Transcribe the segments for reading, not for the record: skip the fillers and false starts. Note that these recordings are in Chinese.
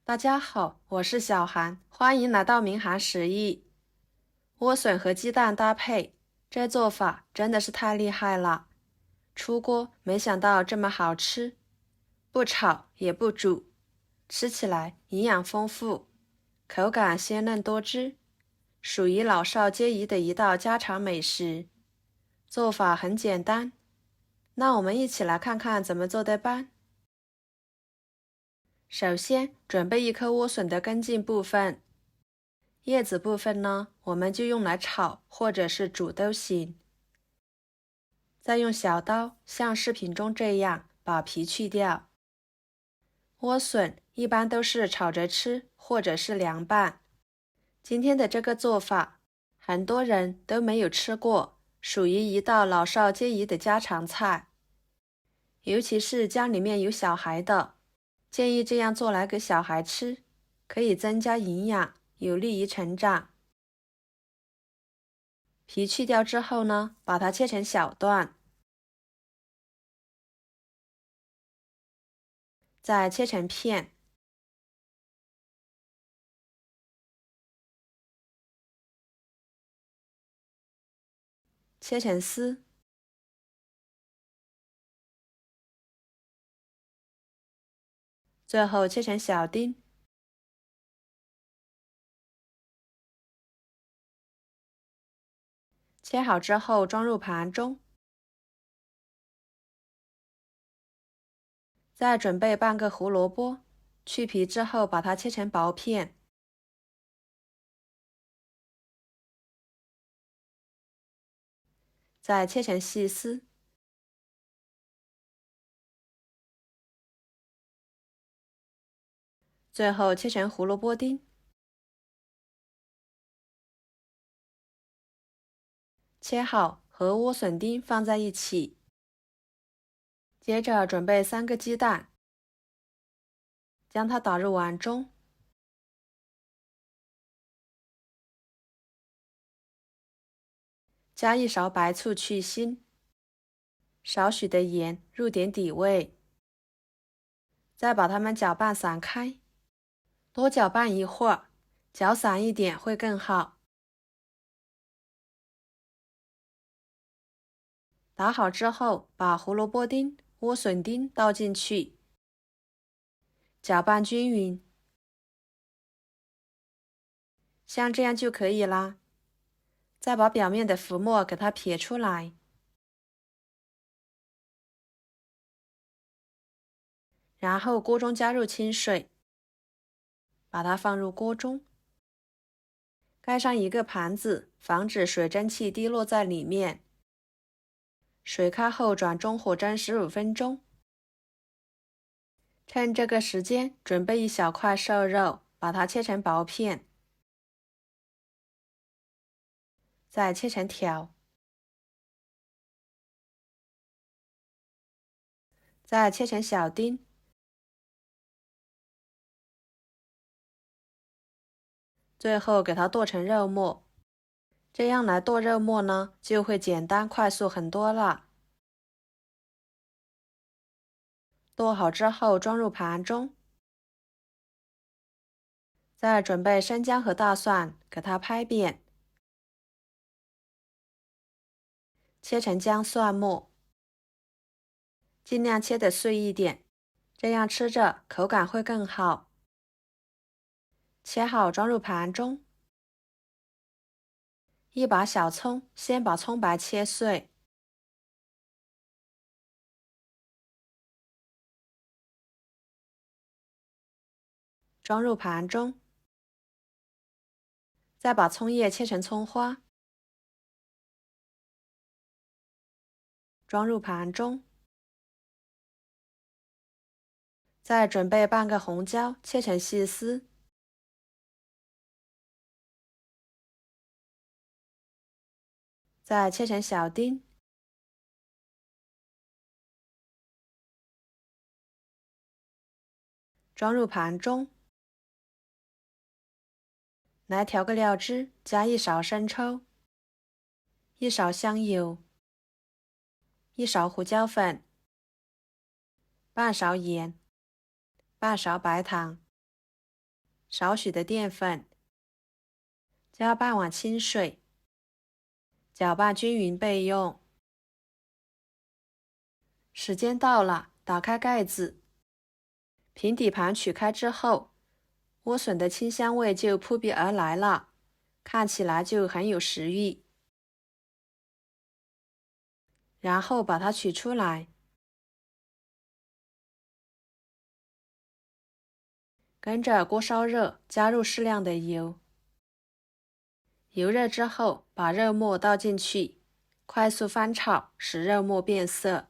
大家好，我是小韩，欢迎来到明涵食艺。莴笋和鸡蛋搭配，这做法真的是太厉害了。出锅没想到这么好吃，不炒也不煮，吃起来营养丰富，口感鲜嫩多汁，属于老少皆宜的一道家常美食。做法很简单，那我们一起来看看怎么做的吧。首先，准备一颗莴笋的根茎部分，叶子部分呢，我们就用来炒或者是煮都行。再用小刀像视频中这样把皮去掉。莴笋一般都是炒着吃或者是凉拌。今天的这个做法，很多人都没有吃过，属于一道老少皆宜的家常菜。尤其是家里面有小孩的，建议这样做来给小孩吃，可以增加营养，有利于成长。皮去掉之后呢，把它切成小段，再切成片，切成丝，最后切成小丁。切好之后装入盘中，再准备半个胡萝卜，去皮之后把它切成薄片，再切成细丝，最后切成胡萝卜丁。切好和莴笋丁放在一起，接着准备3个鸡蛋，将它打入碗中，加1勺白醋去腥，少许的盐入点底味，再把它们搅拌散开，多搅拌一会儿，搅散一点会更好。打好之后，把胡萝卜丁、莴笋丁倒进去，搅拌均匀，像这样就可以啦。再把表面的浮沫给它撇出来，然后锅中加入清水，把它放入锅中，盖上一个盘子，防止水蒸气滴落在里面。水开后转中火蒸15分钟。趁这个时间，准备一小块瘦肉，把它切成薄片，再切成条，再切成小丁，最后给它剁成肉末。这样来剁肉末呢，就会简单快速很多了。剁好之后装入盘中，再准备生姜和大蒜，给它拍扁，切成姜蒜末，尽量切得碎一点，这样吃着口感会更好。切好装入盘中，一把小葱，先把葱白切碎，装入盘中，再把葱叶切成葱花，装入盘中，再准备半个红椒，切成细丝，再切成小丁，装入盘中。来调个料汁，加1勺生抽，1勺香油，1勺胡椒粉，半勺盐，半勺白糖，少许的淀粉，加半碗清水，搅拌均匀备用。时间到了，打开盖子，平底盘取开之后，莴笋的清香味就扑鼻而来了，看起来就很有食欲。然后把它取出来，跟着锅烧热，加入适量的油。油热之后，把肉末倒进去，快速翻炒，使肉末变色。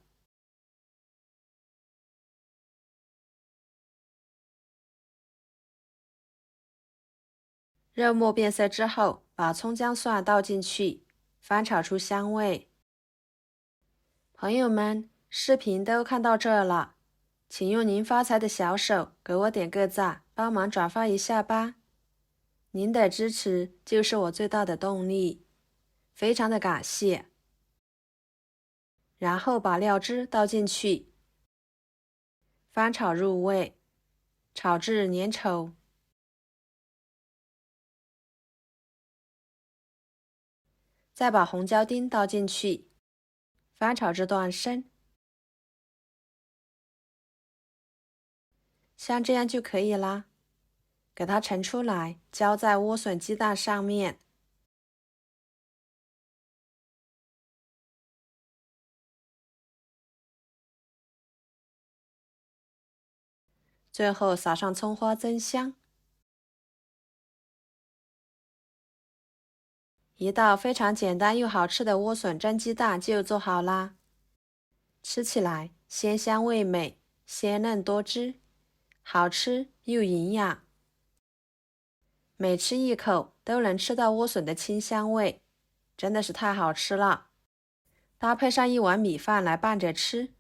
肉末变色之后，把葱姜蒜倒进去，翻炒出香味。朋友们，视频都看到这了，请用您发财的小手给我点个赞，帮忙转发一下吧。您的支持就是我最大的动力，非常的感谢。然后把料汁倒进去，翻炒入味，炒至粘稠。再把红椒丁倒进去，翻炒至断生。像这样就可以啦。给它盛出来，浇在莴笋鸡蛋上面。最后撒上葱花增香。一道非常简单又好吃的莴笋蒸鸡蛋就做好啦。吃起来鲜香味美，鲜嫩多汁，好吃又营养。每吃一口都能吃到莴笋的清香味，真的是太好吃了。搭配上一碗米饭来拌着吃，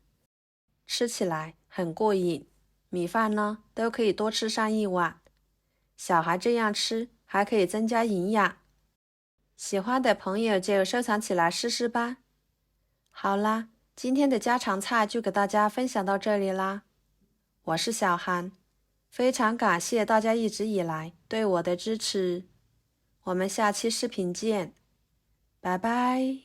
吃起来很过瘾。米饭呢，都可以多吃上一碗。小孩这样吃还可以增加营养。喜欢的朋友就收藏起来试试吧。好啦，今天的家常菜就给大家分享到这里啦。我是小韩，非常感谢大家一直以来对我的支持。我们下期视频见，拜拜。